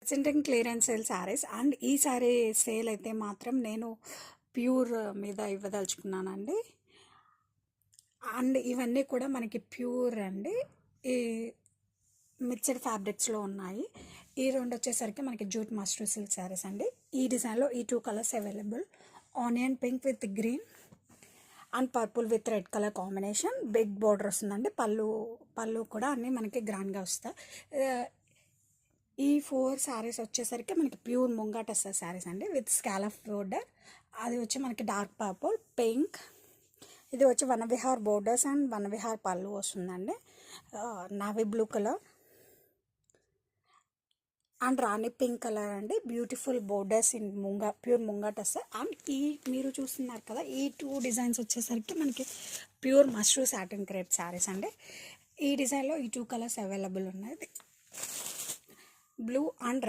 Presenting clearance sale saris and ఈ sari sale అయితే మాత్రం నేను ప్యూర్ మీద ఇవ్వదలుచుకున్నానండి. అండ్ ఇవన్నీ కూడా మనకి ప్యూర్ అండి. ఈ మిక్స్డ్ ఫ్యాబ్రిక్స్లో ఉన్నాయి. ఈ రెండు వచ్చేసరికి మనకి జూట్ మస్టర్డ్ సిల్క్ శారీస్ అండి. ఈ డిజైన్లో ఈ 2 colours available, onion pink with green and purple with red colour combination. Big border వస్తుందండి. పళ్ళు కూడా అన్నీ మనకి గ్రాండ్గా వస్తాయి. ఈ 4 శారీస్ వచ్చేసరికి మనకి ప్యూర్ ముంగాట శారీస్ అండి విత్ స్కాలప్ బోర్డర్. అది వచ్చి మనకి డార్క్ పర్పుల్, పింక్. ఇది వచ్చి వనవిహార్ బోర్డర్స్ అండ్ వనవిహార్ పళ్ళు వస్తుందండి. Navy blue colour and rani pink colour అండి. బ్యూటిఫుల్ బోర్డర్స్ ఇన్ ప్యూర్ ముంగాటస్. అండ్ ఈ మీరు చూస్తున్నారు కదా, ఈ 2 డిజైన్స్ వచ్చేసరికి మనకి pure mashru satin crepe saris అండి. ఈ డిజైన్లో ఈ 2 కలర్స్ అవైలబుల్ ఉన్నాయి, బ్లూ అండ్